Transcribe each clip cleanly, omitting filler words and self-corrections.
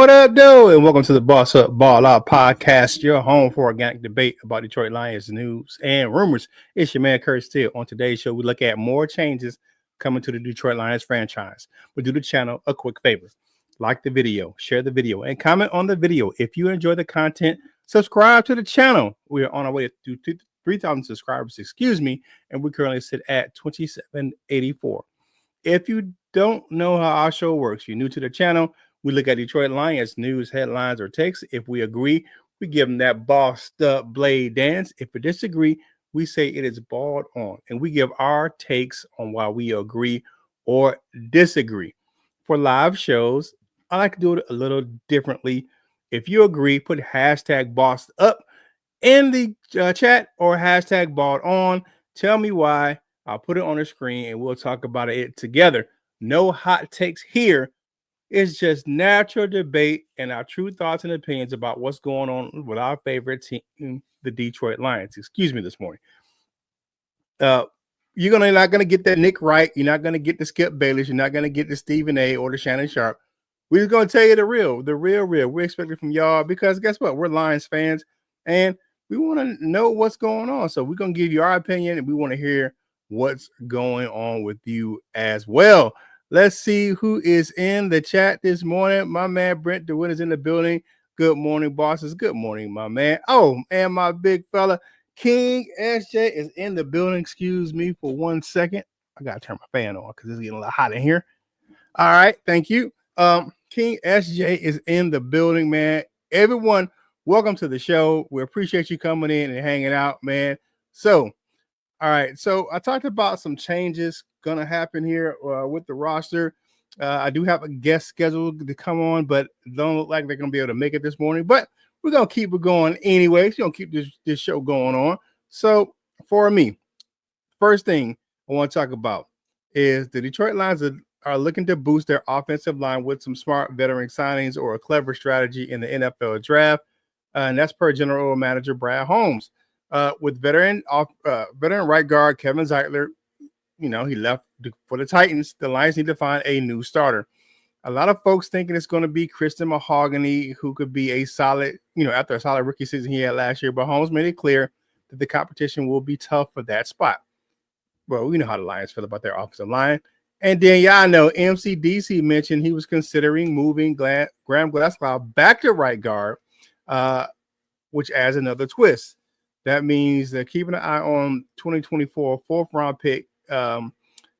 What up, though? And welcome to the Boss Up Ball Out podcast, your home for organic debate about Detroit Lions news and rumors. It's your man, Curt. Still on today's show, we look at more changes coming to the Detroit Lions franchise. But do the channel a quick favor. Like the video, share the video, and comment on the video. If you enjoy the content, subscribe to the channel. We are on our way to 3,000 subscribers, and we currently sit at 2784. If you don't know how our show works, you're new to the channel, we look at Detroit Lions news, headlines, or takes. If we agree, we give them that bossed up blade dance. If we disagree, we say it is balled on, and we give our takes on why we agree or disagree. For live shows, I like to do it a little differently. If you agree, put hashtag bossed up in the chat or hashtag balled on. Tell me why. I'll put it on the screen and we'll talk about it together. No hot takes here. It's just natural debate and our true thoughts and opinions about what's going on with our favorite team, the Detroit Lions. This morning. You're not gonna get that Nick Wright. You're not gonna get the Skip Bayless. You're not gonna get the Stephen A. or the Shannon Sharp. We're just gonna tell you the real. We expect it from y'all because guess what? We're Lions fans and we want to know what's going on. So we're gonna give you our opinion and we want to hear what's going on with you as well. Let's see who is in the chat this morning. My man Brent DeWitt is in the building. Good morning, bosses. Good morning, my man. Oh, and my big fella King SJ is in the building. Excuse me for 1 second. I gotta turn my fan on because it's getting a little hot in here. All right, thank you. King SJ is in the building, man. Everyone, welcome to the show. We appreciate you coming in and hanging out, man. So, all right. So I talked about some changes gonna happen here with the roster. I do have a guest scheduled to come on, but don't look like they're gonna be able to make it this morning. But we're gonna keep it going anyways. We're gonna keep this show going on. So for me, first thing I want to talk about is the Detroit Lions are looking to boost their offensive line with some smart veteran signings or a clever strategy in the NFL draft, and that's per General Manager Brad Holmes. With veteran right guard Kevin Zeitler, he left for the Titans. The Lions need to find a new starter. A lot of folks thinking it's going to be Christian Mahogany, who could be a solid, after a solid rookie season he had last year. But Holmes made it clear that the competition will be tough for that spot. Well, we know how the Lions feel about their offensive line. And then y'all know MCDC mentioned he was considering moving Graham Glasgow back to right guard, which adds another twist. That means they're keeping an eye on 2024 fourth-round pick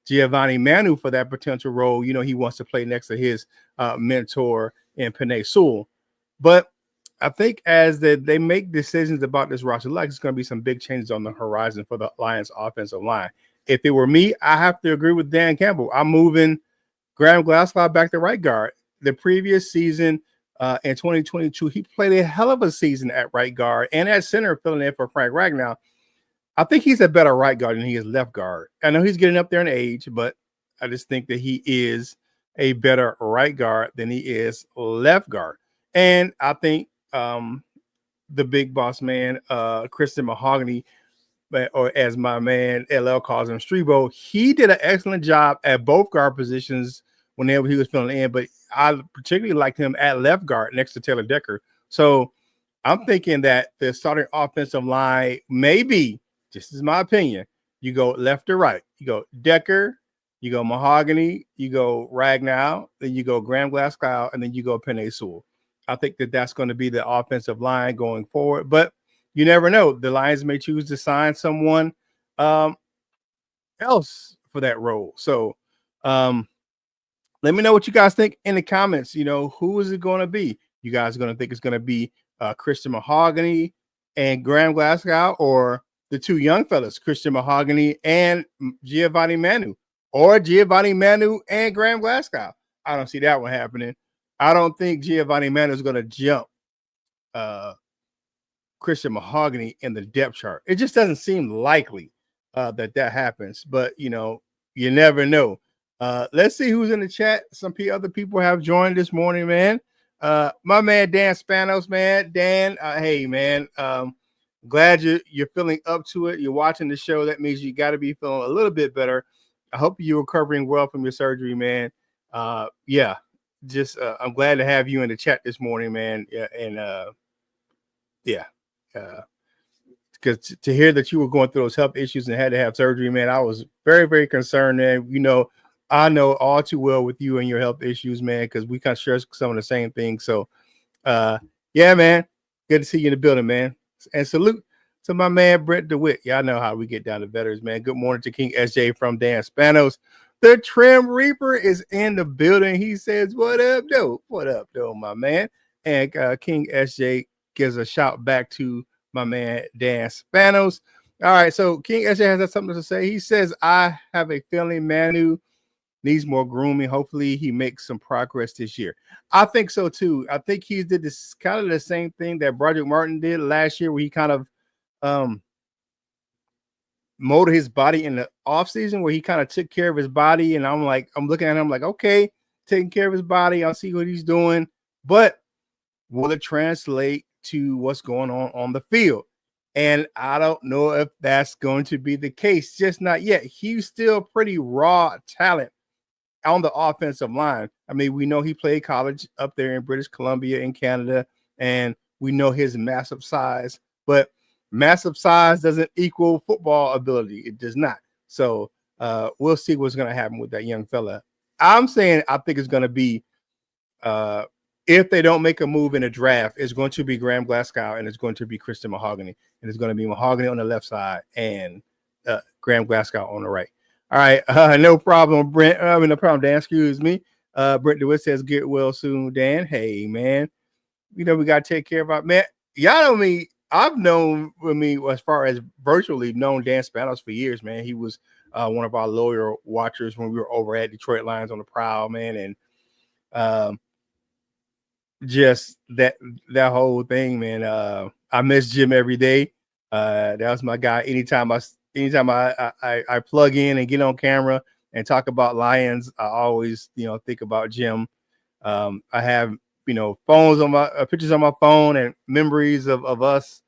Giovanni Manu for that potential role. He wants to play next to his mentor in Penei Sewell. But I think as they make decisions about this roster, like it's going to be some big changes on the horizon for the Lions offensive line. If it were me, I have to agree with Dan Campbell. I'm moving Graham Glasgow back to right guard. The previous season, in 2022, he played a hell of a season at right guard and at center, filling in for Frank Ragnow. I think he's a better right guard than he is left guard. I know he's getting up there in age, but I just think that he is a better right guard than he is left guard. And I think the big boss man, Christian Mahogany, or as my man LL calls him, Strebo, he did an excellent job at both guard positions whenever he was filling in, but I particularly liked him at left guard next to Taylor Decker. So I'm thinking that the starting offensive line, maybe, just as my opinion, you go left to right. You go Decker, you go Mahogany, you go Ragnow, then you go Graham Glasgow, and then you go Penei Sewell. I think that that's going to be the offensive line going forward, but you never know. The Lions may choose to sign someone else for that role. So let me know what you guys think in the comments. Who is it going to be? You guys are going to think it's going to be Christian Mahogany and Graham Glasgow, or the two young fellas, Christian Mahogany and Giovanni Manu, or Giovanni Manu and Graham Glasgow. I don't see that one happening. I don't think Giovanni Manu is going to jump Christian Mahogany in the depth chart. It just doesn't seem likely that happens, but you never know. Let's see who's in the chat. Some other people have joined this morning, man. My man Dan Spanos, man. Dan, hey man, glad you're feeling up to it. You're watching the show. That means you got to be feeling a little bit better. I hope you're recovering well from your surgery, man. Yeah, just I'm glad to have you in the chat this morning, man. Yeah, and yeah, because to hear that you were going through those health issues and had to have surgery, man, I was very, very concerned. And I know all too well with you and your health issues, man, because we kind of share some of the same things. So, yeah, man, good to see you in the building, man. And salute to my man Brent DeWitt. Y'all know how we get down to veterans, man. Good morning to King SJ from Dan Spanos. The Trim Reaper is in the building. He says, "What up, though? What up, though, my man?" And King SJ gives a shout back to my man Dan Spanos. All right, so King SJ has something to say. He says, "I have a feeling Manu needs more grooming. Hopefully, he makes some progress this year." I think so too. I think he did this kind of the same thing that Broderick Martin did last year, where he kind of molded his body in the offseason, where he kind of took care of his body. And I'm looking at him like, okay, taking care of his body. I'll see what he's doing. But will it translate to what's going on the field? And I don't know if that's going to be the case. Just not yet. He's still pretty raw talent on the offensive line. I mean, we know he played college up there in British Columbia in Canada, and we know his massive size, but massive size doesn't equal football ability. It does not. So we'll see what's going to happen with that young fella. I'm saying I think it's going to be, if they don't make a move in a draft, it's going to be Graham Glasgow and it's going to be Christian Mahogany. And it's going to be Mahogany on the left side and Graham Glasgow on the right. All right, no problem, Brent. No problem, Dan. Excuse me. Brent DeWitt says, "Get well soon, Dan." Hey, man. We got to take care of our man. Y'all know me. I've known, as far as virtually known Dan Spanos for years, man. He was one of our loyal watchers when we were over at Detroit Lions on the Prowl, man. And just that whole thing, man. I miss Jim every day. That was my guy. Anytime I plug in and get on camera and talk about Lions, I always think about Jim. I have phones on my pictures on my phone and memories of us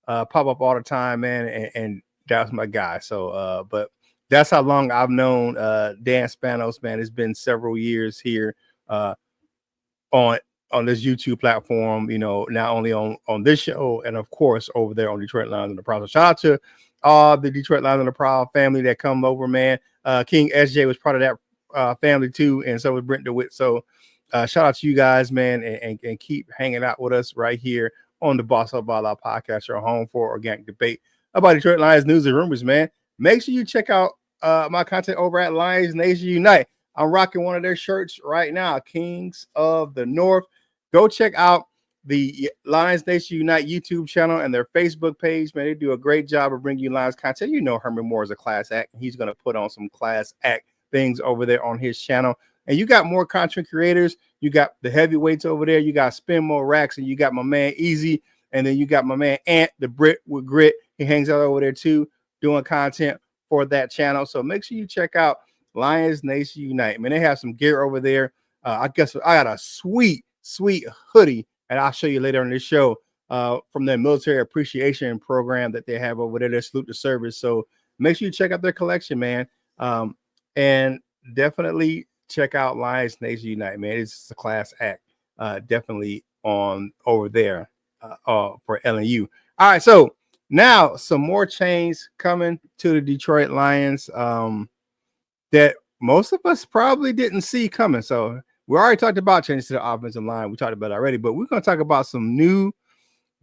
pop up all the time, man. And that was my guy. So but that's how long I've known Dan Spanos, man. It's been several years here on this YouTube platform, not only on this show and of course over there on Detroit Lions on the Prowl. So shout out to all the Detroit Lions on the Prowl family that come over, man. King SJ was part of that family too, and so was Brent DeWitt. So shout out to you guys, man, and keep hanging out with us right here on the Boss Up Ball Out podcast, your home for organic debate about Detroit Lions news and rumors, man. Make sure you check out my content over at Lions Nation Unite. I'm rocking one of their shirts right now, Kings of the North. Go check out the Lions Nation Unite YouTube channel and their Facebook page, man. They do a great job of bringing you Lions content. Herman Moore is a class act, and he's going to put on some class act things over there on his channel. And you got more content creators. You got the heavyweights over there. You got Spin More Racks, and you got my man Easy, and then you got my man Ant, the Brit with Grit. He hangs out over there too, doing content for that channel. So make sure you check out Lions Nation Unite. Man, they have some gear over there. I guess I got a sweet hoodie, and I'll show you later on this show from their military appreciation program that they have over there. They salute the service. So make sure you check out their collection, man. And definitely check out Lions Nation Unite, man. It's a class act. Definitely on over there for LNU. All right, so now some more change coming to the Detroit Lions that most of us probably didn't see coming. So we already talked about changes to the offensive line. We talked about it already, but we're going to talk about some new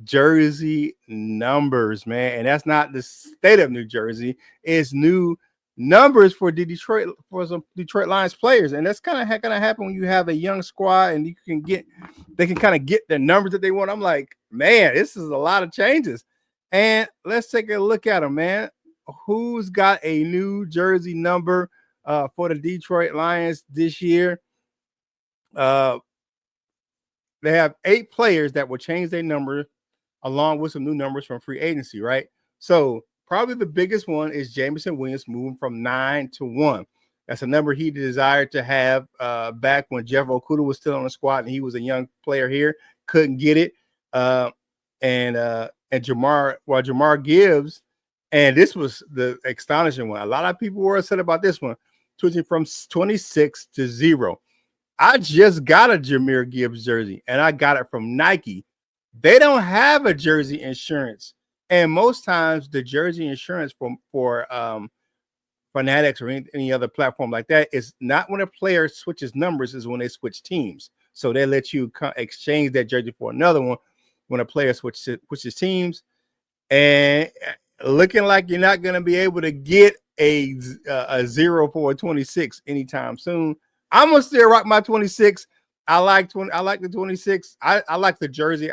jersey numbers, man. And that's not the state of New Jersey. It's new numbers for some Detroit Lions players. And that's kind of going to happen when you have a young squad and they can kind of get the numbers that they want. I'm like, man, this is a lot of changes. And let's take a look at them, man. Who's got a new jersey number for the Detroit Lions this year? They have 8 players that will change their number along with some new numbers from free agency, right? So probably the biggest one is Jameson Williams moving from 9 to 1. That's a number he desired to have back when Jeff Okudah was still on the squad and he was a young player here, couldn't get it. And Jamar Gibbs, and this was the astonishing one. A lot of people were upset about this one, switching from 26 to 0. I just got a Jahmyr Gibbs jersey, and I got it from Nike. They don't have a jersey insurance, and most times the jersey insurance for Fanatics or any other platform like that is not when a player switches numbers, is when they switch teams. So they let you exchange that jersey for another one when a player switches teams. And looking like you're not going to be able to get a 0 for a 26 anytime soon. I'm gonna still rock my 26. I like the 26. I like the jersey.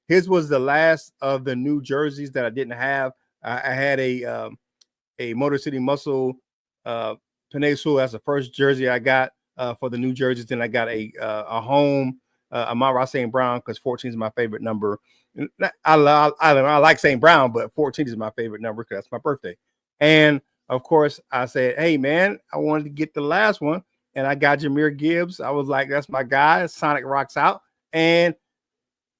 His was the last of the new jerseys that I didn't have. I had a Motor City Muscle Peninsula as the first jersey I got for the new jerseys. Then I got a home Amon-Ra St. Brown because 14 is my favorite number. I like St. Brown, but 14 is my favorite number because that's my birthday. And of course, I said, hey man, I wanted to get the last one, and I got Jahmyr Gibbs. I was like, that's my guy. Sonic rocks out, and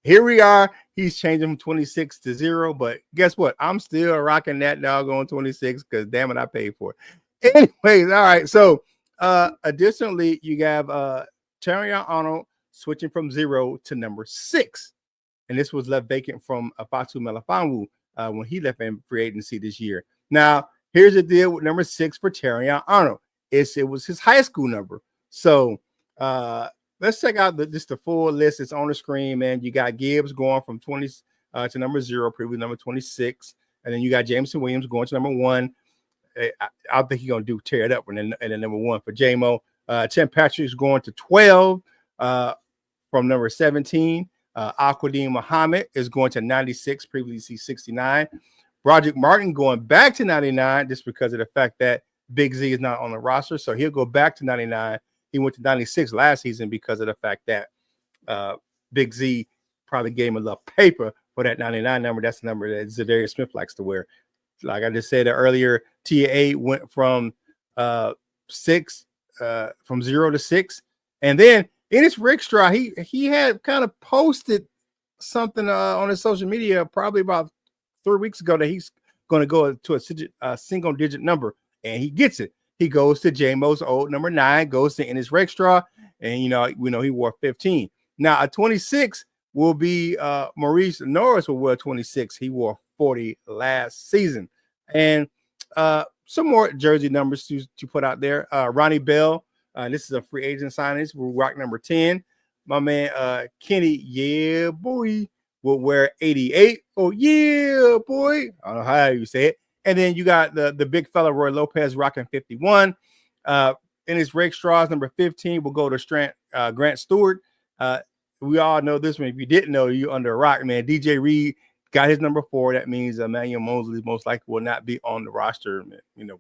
here we are. He's changing from 26 to 0, but guess what? I'm still rocking that doggone 26 because damn it, I paid for it. Anyways, all right. So additionally, you have Terrion Arnold switching from 0 to number 6. And this was left vacant from Fatu Melifonwu when he left in free agency this year. Now, here's the deal with number 6 for Terrion Arnold. It was his high school number. So let's check out the full list. It's on the screen, man. You got Gibbs going from 20 to number 0, previously number 26. And then you got Jameson Williams going to number 1. I think he's going to tear it up and then number 1 for J-Mo. Tim Patrick's going to 12 from number 17. Aquadine Muhammad is going to 96, previously 69. Broderick Martin going back to 99 just because of the fact that Big Z is not on the roster. So he'll go back to 99. He went to 96 last season because of the fact that Big Z probably gave him a little paper for that 99 number. That's the number that Zadarius Smith likes to wear. Like I just said earlier, TA went from 6, from 0 to 6. And then in his Rickstraw, he had kind of posted something on his social media probably about 3 weeks ago that he's going to go to a single digit number, and he gets it. He goes to J-Mo's old number 9, goes to Ennis Rexstraw, and we know he wore 15. Now a 26 will be Maurice Norris will wear 26. He wore 40 last season. And some more jersey numbers to put out there. Ronnie Bell, this is a free agent signing. We'll rock number 10. My man Kenny, yeah boy, will wear 88. Oh yeah boy, I don't know how you say it. And then you got the big fella Roy Lopez rocking 51. In his Rake Straws, number 15 will go to Grant Stewart. We all know this one. If you didn't know, you under a rock, man. DJ Reed got his number 4. That means Emmanuel Mosley most likely will not be on the roster.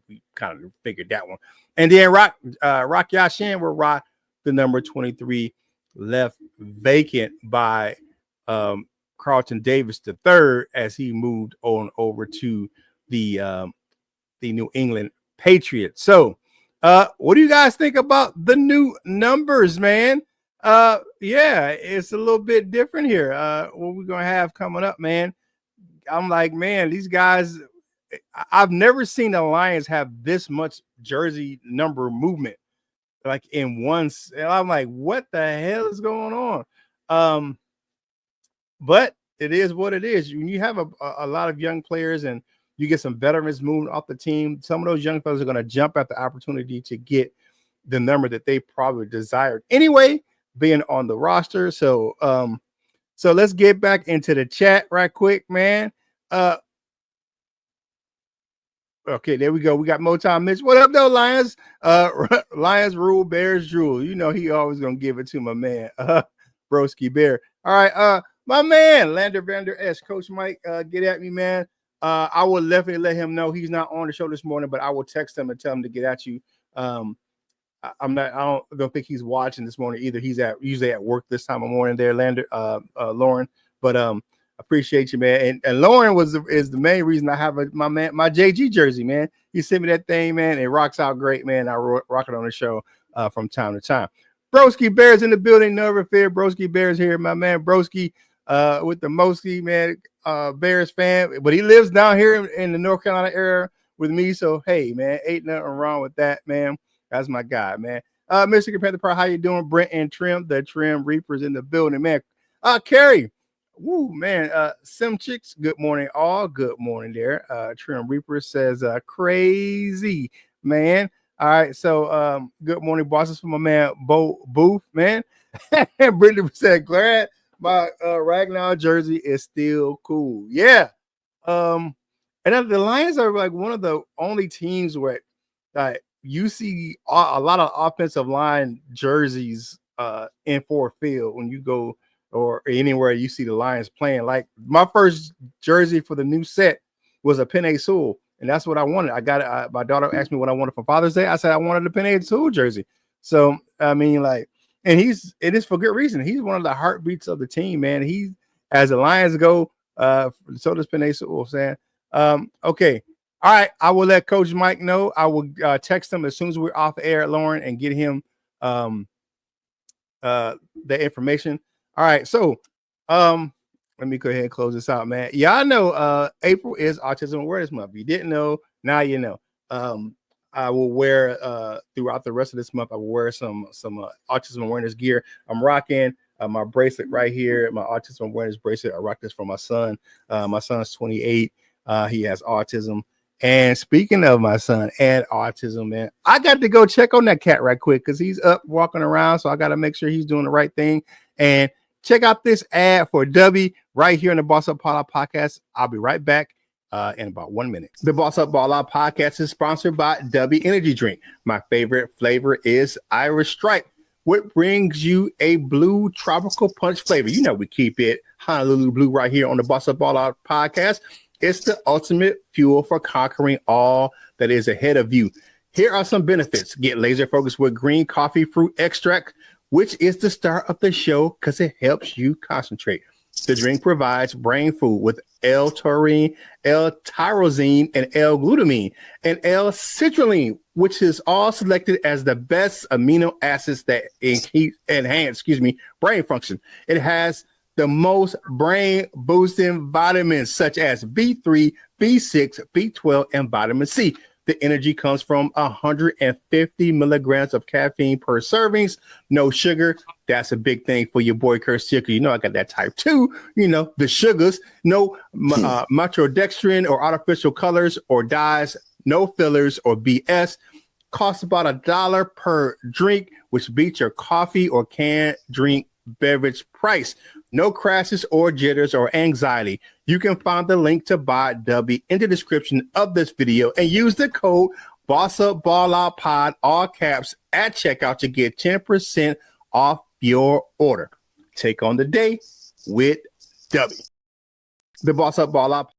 We kind of figured that one. And then Rock Yashin will rock the number 23, left vacant by Carlton Davis III as he moved on over to the New England Patriots. So what do you guys think about the new numbers, man? Yeah, it's a little bit different here. What we're gonna have coming up, man. I'm like, man, these guys, I've never seen the Lions have this much jersey number movement like in once. I'm like, what the hell is going on? But it is what it is. When you have a lot of young players and you get some veterans moving off the team, some of those young players are going to jump at the opportunity to get the number that they probably desired anyway, being on the roster. So let's get back into the chat right quick, man. Okay, there we go. We got Motown Mitch. What up, though, Lions? Lions rule, Bears drool. You know he always gonna give it to my man, Broski Bear. All right, my man, Lander Vander Esch. Coach Mike, get at me, man. I will definitely let him know he's not on the show this morning, but I will text him and tell him to get at you. I don't think he's watching this morning either. He's usually at work this time of morning there, Lander, Lauren. But appreciate you, man. And Lauren is the main reason I have my JG jersey, man. He sent me that thing, man. It rocks out great, man. I rock it on the show from time to time. Broski Bears in the building, never fear. Broski Bears here, my man. Broski with the Mosky, man, Bears fan, but he lives down here in the North Carolina area with me. So hey, man, ain't nothing wrong with that, man. That's my guy, man. Michigan Panther Pride, how you doing? Brent and Trim, the Trim Reapers in the building, man. Carrie, woo, man. Sim Chicks, good morning, all. Good morning there. Trim Reaper says, crazy, man. All right, so good morning, bosses, for my man Bo Booth, man. And Brittany said, glad my Ragnar jersey is still cool. Yeah. And then the Lions are like one of the only teams where you see a lot of offensive line jerseys in Ford Field when you go or anywhere you see the Lions playing. Like my first jersey for the new set was a Penei Sewell, and that's what I wanted. I got it. My daughter asked me what I wanted for Father's Day. I said I wanted a Penei Sewell jersey. So I mean, like, and it is for good reason. He's one of the heartbeats of the team, man. He, as the Lions go, so does Penei Sewell, saying, okay. All right, I will let Coach Mike know. I will text him as soon as we're off air, Lauren, and get him the information. All right, so let me go ahead and close this out, man. Y'all know April is Autism Awareness Month. If you didn't know, now you know. I will wear throughout the rest of this month. I will wear some autism awareness gear. I'm rocking my bracelet right here, my autism awareness bracelet. I rock this for my son. My son's 28. He has autism. And speaking of my son and autism, man, I got to go check on that cat right quick because he's up walking around. So I got to make sure he's doing the right thing. And check out this ad for Dubby right here in the Boss Up Ball Out podcast. I'll be right back in about 1 minute. The Boss Up Ball Out podcast is sponsored by Dubby Energy Drink. My favorite flavor is Irish Stripe, what brings you a blue tropical punch flavor. You know, we keep it Honolulu Blue right here on the Boss Up Ball Out podcast. It's the ultimate fuel for conquering all that is ahead of you. Here are some benefits. Get laser focused with green coffee fruit extract, which is the star of the show because it helps you concentrate. The drink provides brain food with L-taurine, L-tyrosine, and L-glutamine, and L-citrulline, which is all selected as the best amino acids that enhance brain function. It has the most brain-boosting vitamins such as B3, B6, B12, and vitamin C. The energy comes from 150 milligrams of caffeine per servings. No sugar. That's a big thing for your boy Curt. You know I got that type 2. You know, the sugars. No maltodextrin or artificial colors or dyes. No fillers or BS. Costs about $1 per drink, which beats your coffee or canned drink beverage price. No crashes or jitters or anxiety. You can find the link to buy Dubby in the description of this video and use the code BOSSUPBALLOUTPOD, all caps, at checkout to get 10% off your order. Take on the day with Dubby. The Boss Up Ball Out.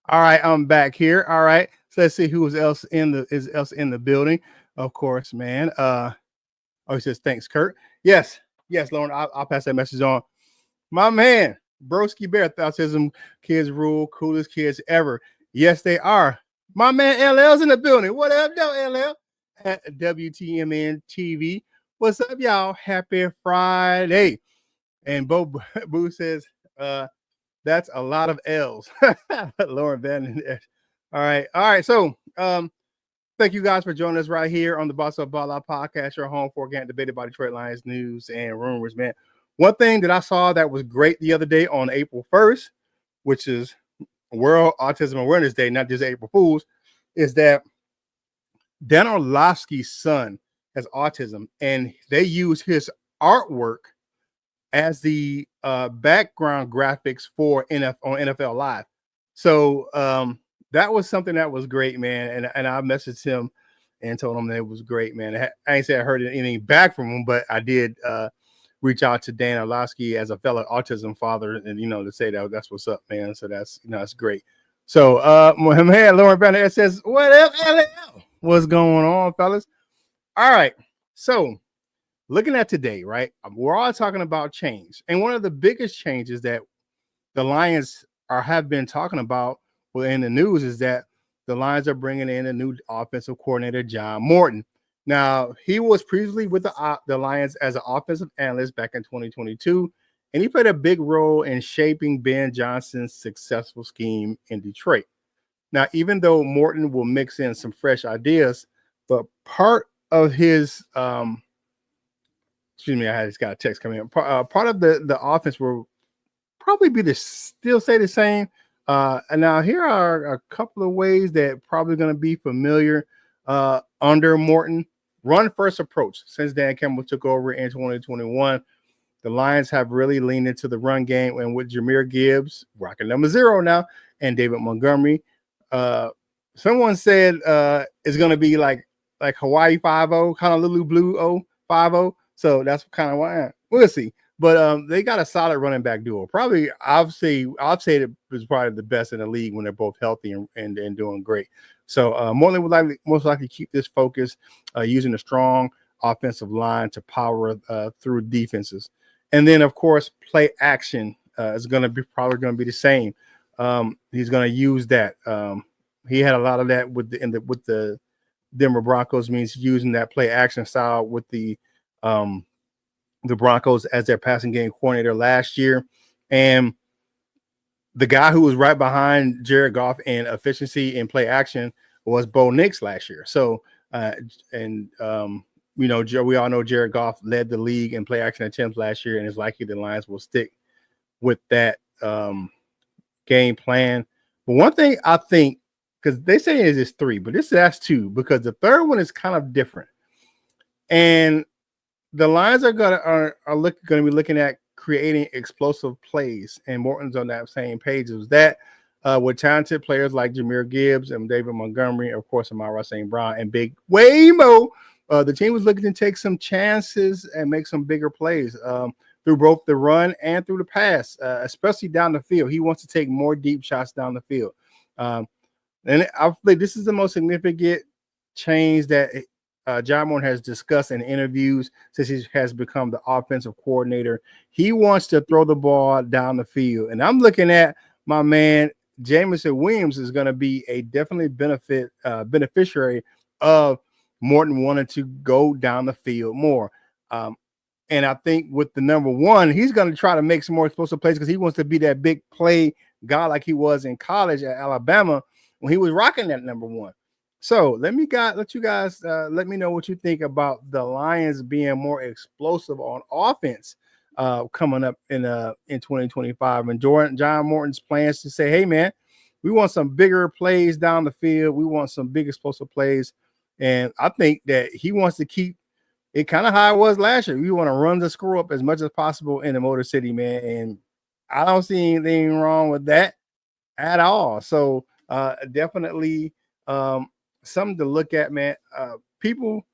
All right, I'm back here. All right, so let's see who else in the building. Of course, man. He says thanks, Curt. Yes, Lauren. I'll pass that message on. My man, Broski Bear, autism kids rule, coolest kids ever. Yes, they are. My man LL's in the building. What up, though, LL? At WTMN TV. What's up, y'all? Happy Friday. And Bo Boo says, that's a lot of L's. Lauren Van. All right. So, thank you guys for joining us right here on the Boss Up Ball Out podcast, your home for organic debate about Detroit Lions news and rumors, man. One thing that I saw that was great the other day on April 1st, which is World Autism Awareness Day, not just April Fools, is that Dan Orlovsky's son has autism, and they use his artwork as the background graphics for on NFL Live. So that was something that was great, man. And I messaged him and told him that it was great, man. I ain't say I heard anything back from him, but I did reach out to Dan Orlovsky as a fellow autism father, and to say that's what's up, man. So that's that's great. So my man Lauren Banner says, what up, LL? What's going on, fellas? All right. So looking at today, right? We're all talking about change. And one of the biggest changes that the Lions have been talking about in the news is that the Lions are bringing in a new offensive coordinator, John Morton. Now, he was previously with the Lions as an offensive analyst back in 2022, and he played a big role in shaping Ben Johnson's successful scheme in Detroit. Now, even though Morton will mix in some fresh ideas, but part of his excuse me, I just got a text coming in. Part of the offense will probably be still stay the same. And now here are a couple of ways that probably going to be familiar under Morton. Run first approach. Since Dan Campbell took over in 2021, the Lions have really leaned into the run game, and with Jahmyr Gibbs rocking number 0 now, and David Montgomery. Someone said it's going to be like Hawaii 5-0, kind of Lulu Blue 5-0. So that's kind of why we'll see. But they got a solid running back duo. Probably, I'd say it was probably the best in the league when they're both healthy and doing great. So Morton would most likely keep this focus using a strong offensive line to power through defenses. And then, of course, play action is going to be probably going to be the same. He's going to use that. He had a lot of that with the Denver Broncos, means using that play action style with the Broncos as their passing game coordinator last year. And the guy who was right behind Jared Goff in efficiency and play action was Bo Nix last year. So, we all know Jared Goff led the league in play action attempts last year, and it's likely the Lions will stick with that game plan. But one thing I think, because they say it's 3, but that's 2, because the third one is kind of different. And the Lions are going to be looking at creating explosive plays, and Morton's on that same page as that, with talented players like Jahmyr Gibbs and David Montgomery, of course, Amara St. Brown, and Big Waymo. The team was looking to take some chances and make some bigger plays through both the run and through the pass, especially down the field. He wants to take more deep shots down the field. And I think this is the most significant change that John Morton has discussed in interviews since he has become the offensive coordinator. He wants to throw the ball down the field. And I'm looking at my man, Jameson Williams, is going to be a definitely beneficiary of Morton wanted to go down the field more. And I think with the number 1, he's going to try to make some more explosive plays because he wants to be that big play guy like he was in college at Alabama when he was rocking that number 1. So let you guys let me know what you think about the Lions being more explosive on offense coming up in 2025. And John Morton's plans to say, hey, man, we want some bigger plays down the field. We want some big explosive plays. And I think that he wants to keep it kind of how it was last year. We want to run the score up as much as possible in the Motor City, man. And I don't see anything wrong with that at all. So definitely something to look at, man. People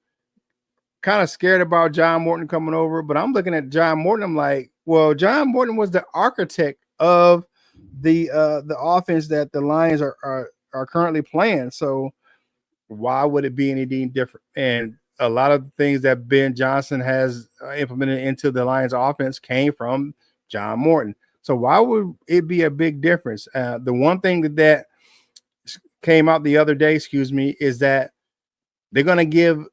kind of scared about John Morton coming over, but I'm looking at John Morton. I'm like, well, John Morton was the architect of the offense that the Lions are currently playing. So why would it be anything different? And a lot of the things that Ben Johnson has implemented into the Lions offense came from John Morton. So why would it be a big difference? The one thing that came out the other day, is that they're going to give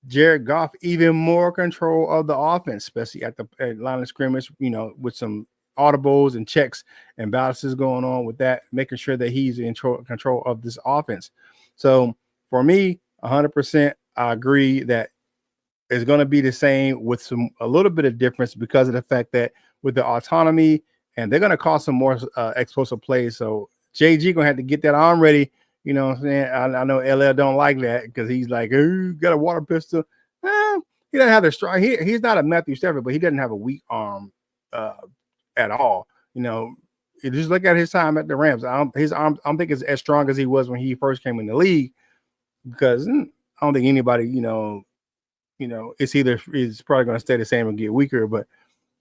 Jared Goff even more control of the offense, especially at the line of scrimmage, with some audibles and checks and balances going on with that, making sure that he's in control of this offense. So for me, 100%, I agree that it's going to be the same with a little bit of difference because of the fact that with the autonomy, and they're going to call some more explosive plays. So JG going to have to get that arm ready. You know what I'm saying? I know LL don't like that because he's like, oh, you got a water pistol. He doesn't have the strong. He's not a Matthew Stafford, but he doesn't have a weak arm at all. You just look at his time at the Rams. His arm, I don't think it's as strong as he was when he first came in the league, because I don't think anybody, it's probably going to stay the same and get weaker, but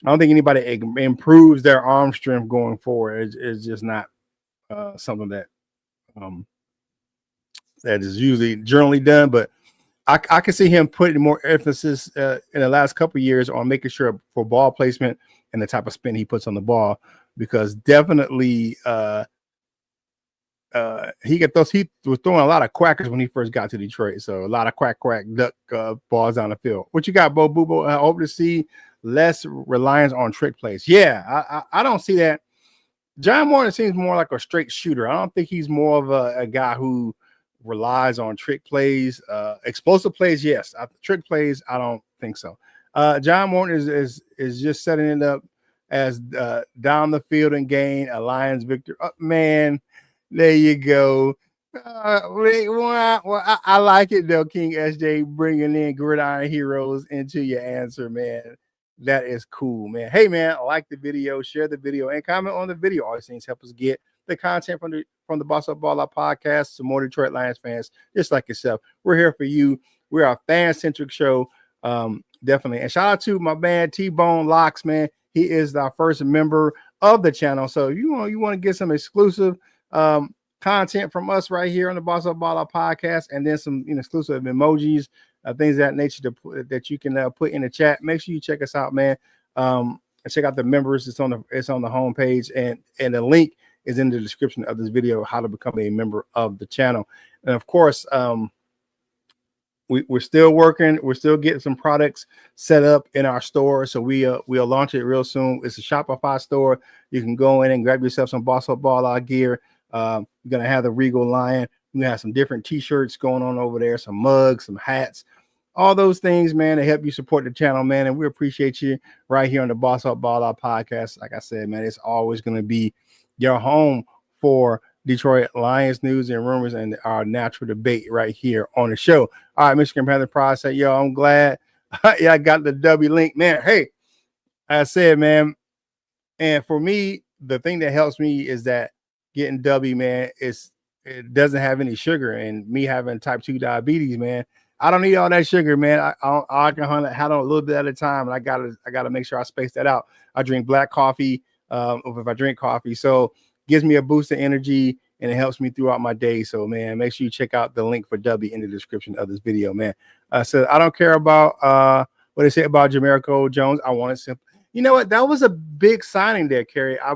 I don't think anybody improves their arm strength going forward. It's just not something that that is usually generally done. But I can see him putting more emphasis in the last couple of years on making sure for ball placement and the type of spin he puts on the ball, because definitely he was throwing a lot of quackers when he first got to Detroit. So a lot of quack duck balls down the field. What you got, Bo Bubo? I hope to see less reliance on trick plays. Yeah, I don't see that. John Morton seems more like a straight shooter. I don't think he's more of a guy who relies on trick plays, explosive plays. Yes, trick plays. I don't think so. John Morton is just setting it up as down the field and gain a Lions victory. Man, there you go. Well, I like it though, King SJ, bringing in gridiron heroes into your answer, man. That is cool, man. Hey, man, like the video, share the video, and comment on the video. All these things help us get the content from the Boss Up Ball Out podcast to more Detroit Lions fans, just like yourself. We're here for you. We're a fan-centric show, definitely. And shout out to my man T-Bone Locks, man. He is our first member of the channel. So if you want to get some exclusive content from us right here on the Boss Up Ball Out podcast, and then some exclusive emojis, things of that nature that you can put in the chat. Make sure you check us out, man. And check out the members. It's on the homepage, and the link is in the description of this video, how to become a member of the channel. And of course, we're still working. We're still getting some products set up in our store. So we'll launch it real soon. It's a Shopify store. You can go in and grab yourself some Boss Up Ball Out gear. We're going to have the Regal Lion. We have some different t-shirts going on over there, some mugs, some hats, all those things, man, to help you support the channel, man. And we appreciate you right here on the Boss Up Ball Out podcast. Like I said, man, it's always going to be your home for Detroit Lions news and rumors and our natural debate right here on the show. All right, Michigan Panther Pride said, yo, I'm glad I got the Dubby link, man. Hey, I said, man, and for me, the thing that helps me is that getting Dubby, man, it doesn't have any sugar, and me having type 2 diabetes, man, I don't need all that sugar, man. I can handle a little bit at a time, and I gotta make sure I space that out. I drink black coffee, if I drink coffee, so gives me a boost of energy, and it helps me throughout my day. So, man, make sure you check out the link for Dubby in the description of this video, man. So I don't care about what they say about Jamarico Jones. I want it simple. You know what? That was a big signing there, Kerry. I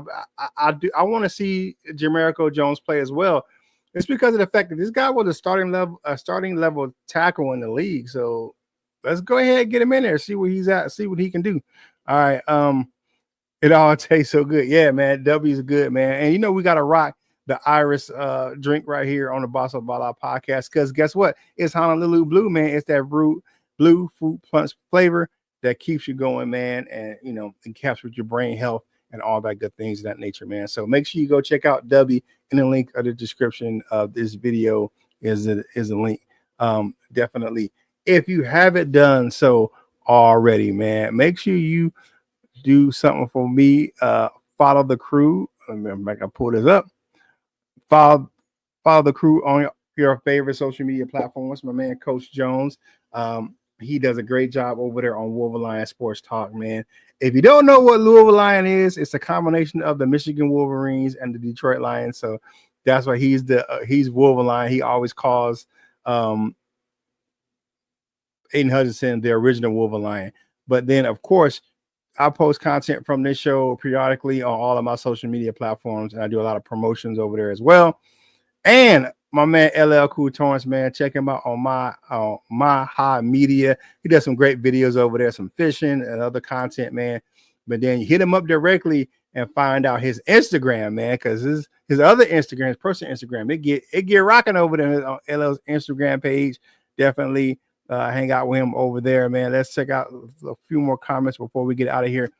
want to see Jamarico Jones play as well. It's because of the fact that this guy was a starting level tackle in the league. So let's go ahead and get him in there, see where he's at, see what he can do. All right. It all tastes so good. Yeah, man. W's good, man. And we got to rock the Iris drink right here on the Boss Up Ball Out podcast, because guess what? It's Honolulu Blue, man. It's that blue fruit punch flavor that keeps you going, man, and it helps with your brain health and all that good things of that nature, man. So make sure you go check out Dubby. In the link of the description of this video is a link. Definitely, if you haven't done so already, man, make sure you do something for me. Follow the crew. Remember, I can pull this up. Follow the crew on your favorite social media platforms. My man, Coach Jones. He does a great job over there on Louisville Lion Sports Talk, man. If you don't know what Louisville Lion is, it's a combination of the Michigan Wolverines and the Detroit Lions. So that's why he's Louisville Lion. He always calls Aiden Hutchinson the original Louisville Lion. But then, of course, I post content from this show periodically on all of my social media platforms, and I do a lot of promotions over there as well. And my man LL Cool Torrance, man, check him out on my high media. He does some great videos over there, some fishing and other content, man. But then you hit him up directly and find out his Instagram, man, because his other Instagram, his personal Instagram, it get rocking over there on LL's Instagram page. Definitely hang out with him over there, man. Let's check out a few more comments before we get out of here,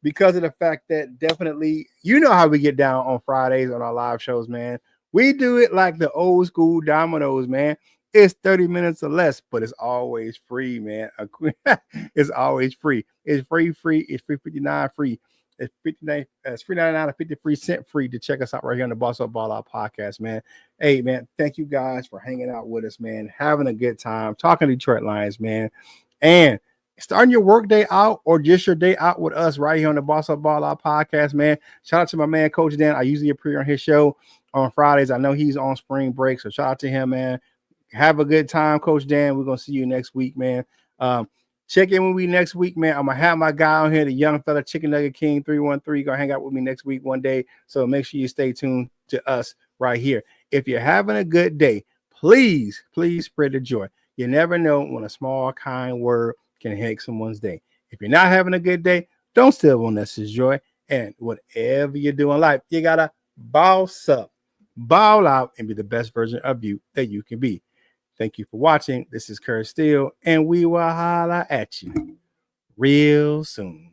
because of the fact that definitely how we get down on Fridays on our live shows, man. We do it like the old school Dominoes, man. It's 30 minutes or less, but it's always free, man. It's always free. It's free. It's $3.59 free. It's $59. It's $3.99 and 53 cents free to check us out right here on the Boss Up Ball Out podcast, man. Hey, man, thank you guys for hanging out with us, man. Having a good time talking Detroit Lions, man, and starting your work day out or just your day out with us right here on the Boss Up Ball Out podcast, man. Shout out to my man, Coach Dan. I usually appear on his show on Fridays. I know he's on spring break, so shout out to him, man. Have a good time, Coach Dan. We're gonna see you next week, man. Check in with me next week, man. I'm gonna have my guy on here, the young fella, Chicken Nugget King 313, gonna hang out with me next week one day. So make sure you stay tuned to us right here. If you're having a good day, please spread the joy. You never know when a small, kind word can make someone's day. If you're not having a good day, don't steal one else's joy. And whatever you do in life, you gotta boss up. ball out, and be the best version of you that you can be. Thank you for watching. This is Curt Steele, and we will holla at you real soon.